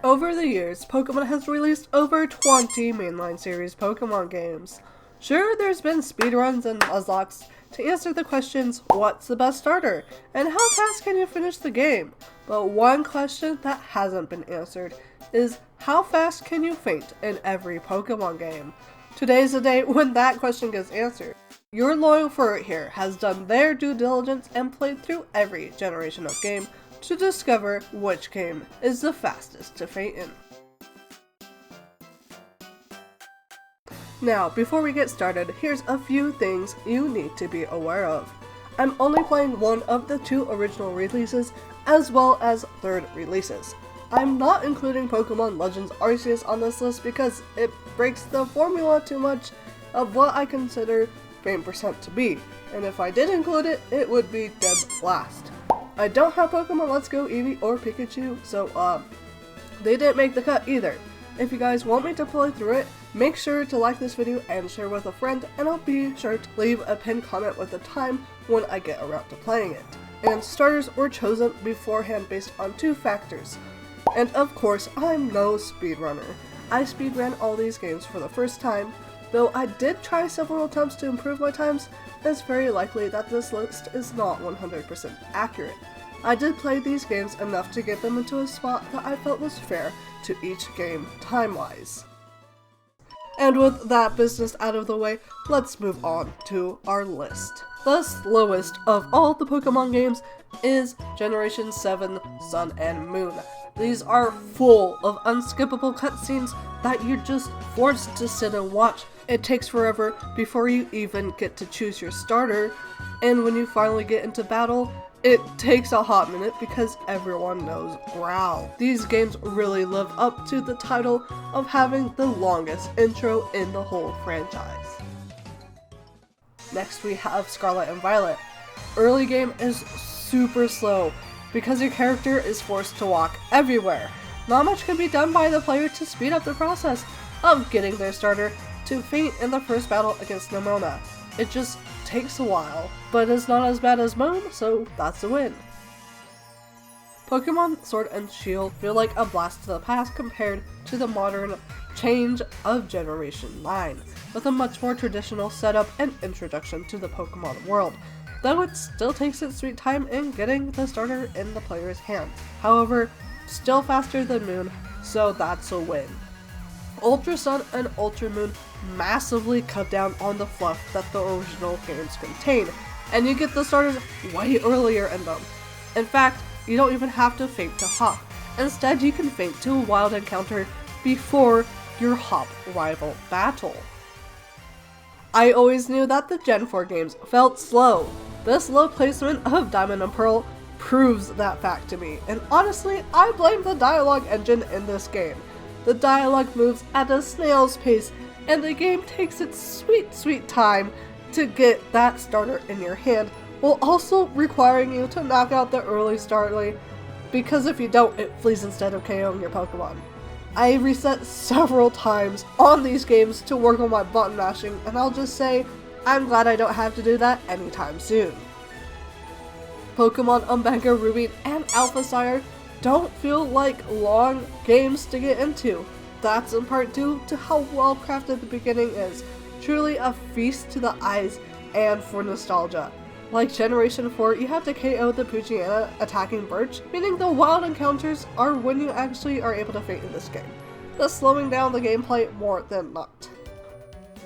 Over the years, Pokemon has released over 20 mainline series Pokemon games. Sure, there's been speedruns and nuzlocks to answer the questions, what's the best starter, and how fast can you finish the game? But one question that hasn't been answered is, how fast can you faint in every Pokemon game? Today's the day when that question gets answered. Your loyal furry here has done their due diligence and played through every generation of game to discover which game is the fastest to faint in. Now, before we get started, here's a few things you need to be aware of. I'm only playing one of the 2 original releases, as well as third releases. I'm not including Pokemon Legends Arceus on this list because it breaks the formula too much of what I consider faint percent to be, and if I did include it, it would be dead last. I don't have Pokemon Let's Go Eevee or Pikachu, so they didn't make the cut either. If you guys want me to play through it, make sure to like this video and share with a friend, and I'll be sure to leave a pinned comment with the time when I get around to playing it. And starters were chosen beforehand based on 2 factors. And of course, I'm no speedrunner. I speedran all these games for the first time. Though I did try several attempts to improve my times, it's very likely that this list is not 100% accurate. I did play these games enough to get them into a spot that I felt was fair to each game time-wise. And with that business out of the way, let's move on to our list. The slowest of all the Pokemon games is Generation 7 Sun and Moon. These are full of unskippable cutscenes that you're just forced to sit and watch. It takes forever before you even get to choose your starter, and when you finally get into battle, it takes a hot minute because everyone knows Growl. These games really live up to the title of having the longest intro in the whole franchise. Next we have Scarlet and Violet. Early game is super slow because your character is forced to walk everywhere. Not much can be done by the player to speed up the process of getting their starter to faint in the first battle against Nemona. It just takes a while, but it's not as bad as Moon, so that's a win. Pokemon Sword and Shield feel like a blast to the past compared to the modern change of Generation 9, with a much more traditional setup and introduction to the Pokemon world, though it still takes its sweet time in getting the starter in the player's hands. However, still faster than Moon, so that's a win. Ultra Sun and Ultra Moon massively cut down on the fluff that the original games contain, and you get the starters way earlier in them. In fact, you don't even have to faint to hop. Instead, you can faint to a wild encounter before your hop rival battle. I always knew that the Gen 4 games felt slow. This low placement of Diamond and Pearl proves that fact to me, and honestly, I blame the dialogue engine in this game. The dialogue moves at a snail's pace, and the game takes its sweet time to get that starter in your hand, while also requiring you to knock out the early starter, because if you don't, it flees instead of KOing your Pokemon. I reset several times on these games to work on my button mashing, and I'll just say, I'm glad I don't have to do that anytime soon. Pokemon Omega Ruby and Alpha Sapphire don't feel like long games to get into. That's in part due to how well crafted the beginning is. Truly a feast to the eyes and for nostalgia. Like Generation 4, you have to KO the Poochyena attacking Birch, meaning the wild encounters are when you actually are able to faint in this game, thus slowing down the gameplay more than not.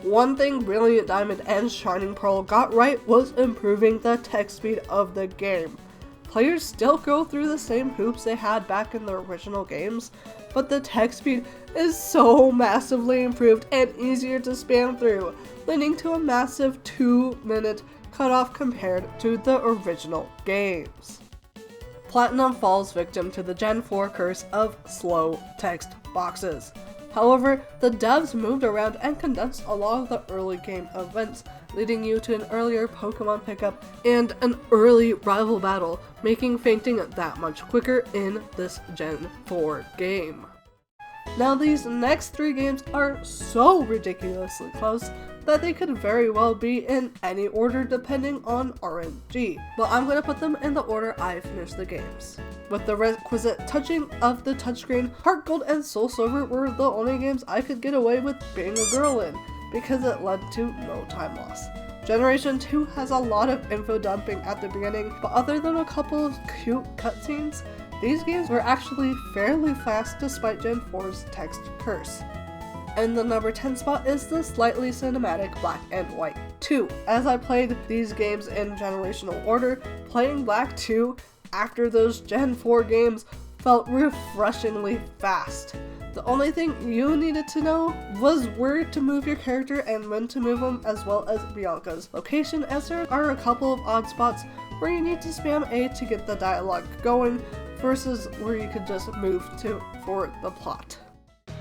One thing Brilliant Diamond and Shining Pearl got right was improving the text speed of the game. Players still go through the same hoops they had back in the original games, but the text speed is so massively improved and easier to spam through, leading to a massive 2-minute cutoff compared to the original games. Platinum falls victim to the Gen 4 curse of slow text boxes. However, the devs moved around and condensed a lot of the early game events, leading you to an earlier Pokemon pickup and an early rival battle, making fainting that much quicker in this Gen 4 game. Now these next 3 games are so ridiculously close that they could very well be in any order depending on RNG, but I'm going to put them in the order I finished the games. With the requisite touching of the touchscreen, Heart Gold and Soul Silver were the only games I could get away with being a girl in, because it led to no time loss. Generation 2 has a lot of info dumping at the beginning, but other than a couple of cute cutscenes, these games were actually fairly fast despite Gen 4's text curse. And the number 10 spot is the slightly cinematic Black and White 2. As I played these games in generational order, playing Black 2 after those Gen 4 games felt refreshingly fast. The only thing you needed to know was where to move your character and when to move them, as well as Bianca's location, as there are a couple of odd spots where you need to spam A to get the dialogue going, versus where you could just move to for the plot.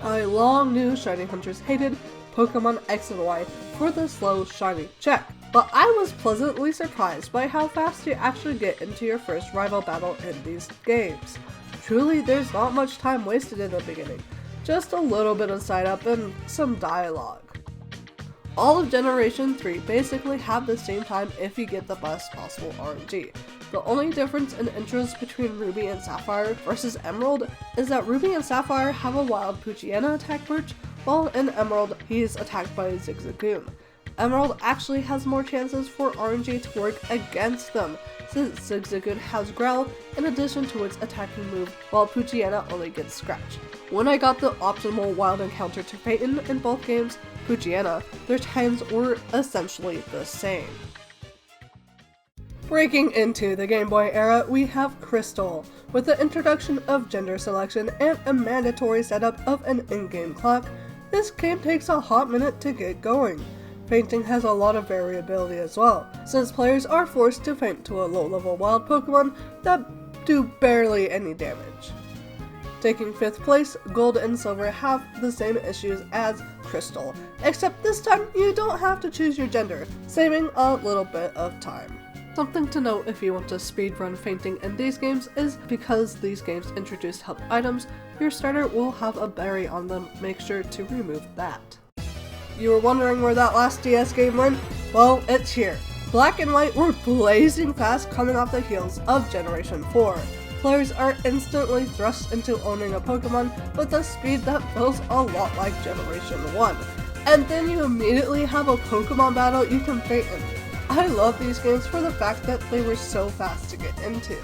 I long knew shiny hunters hated Pokemon X and Y for the slow shiny check, but I was pleasantly surprised by how fast you actually get into your first rival battle in these games. Truly, there's not much time wasted in the beginning, just a little bit of side up and some dialogue. All of Generation 3 basically have the same time if you get the best possible RNG. The only difference in intros between Ruby and Sapphire versus Emerald is that Ruby and Sapphire have a wild Poochyena attack perch, while in Emerald he is attacked by Zigzagoon. Emerald actually has more chances for RNG to work against them, since Zigzagoon has Growl in addition to its attacking move, while Poochyena only gets Scratch. When I got the optimal wild encounter to Phaeton in both games, Poochyena, their times were essentially the same. Breaking into the Game Boy era, we have Crystal, with the introduction of gender selection and a mandatory setup of an in-game clock. This game takes a hot minute to get going. Fainting has a lot of variability as well, since players are forced to faint to a low-level wild Pokemon that do barely any damage. Taking 5th place, Gold and Silver have the same issues as Crystal, except this time you don't have to choose your gender, saving a little bit of time. Something to note if you want to speedrun fainting in these games is because these games introduce help items, your starter will have a berry on them, make sure to remove that. You were wondering where that last DS game went? Well, it's here. Black and White were blazing fast coming off the heels of Generation 4. Players are instantly thrust into owning a Pokemon with a speed that feels a lot like Generation 1. And then you immediately have a Pokemon battle you can faint in. I love these games for the fact that they were so fast to get into.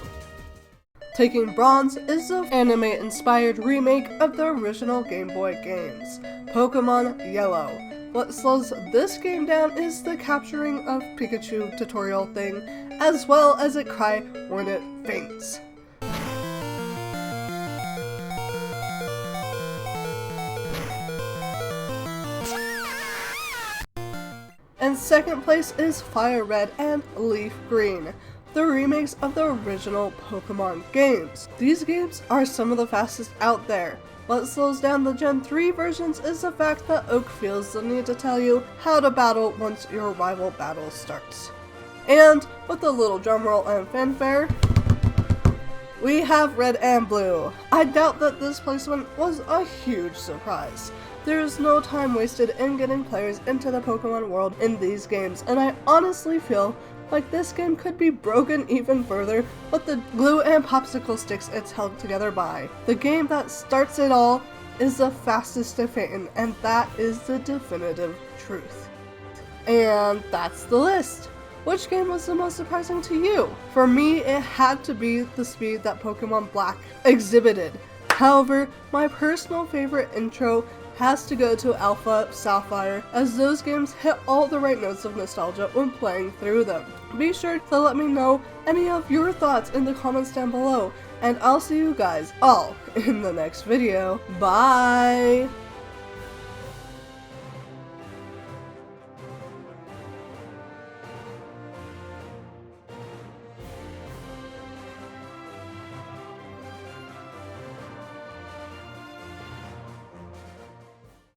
Taking Bronze is the anime-inspired remake of the original Game Boy games, Pokemon Yellow. What slows this game down is the capturing of Pikachu tutorial thing, as well as it cry when it faints. And second place is Fire Red and Leaf Green, the remakes of the original Pokemon games. These games are some of the fastest out there. What slows down the Gen 3 versions is the fact that Oak feels the need to tell you how to battle once your rival battle starts. And with a little drumroll and fanfare, we have Red and Blue. I doubt that this placement was a huge surprise. There is no time wasted in getting players into the Pokemon world in these games, and I honestly feel like this game could be broken even further with the glue and popsicle sticks it's held together by. The game that starts it all is the fastest to faint, and that is the definitive truth. And that's the list. Which game was the most surprising to you? For me, it had to be the speed that Pokemon Black exhibited. However, my personal favorite intro has to go to Alpha Sapphire, as those games hit all the right notes of nostalgia when playing through them. Be sure to let me know any of your thoughts in the comments down below, and I'll see you guys all in the next video. Bye!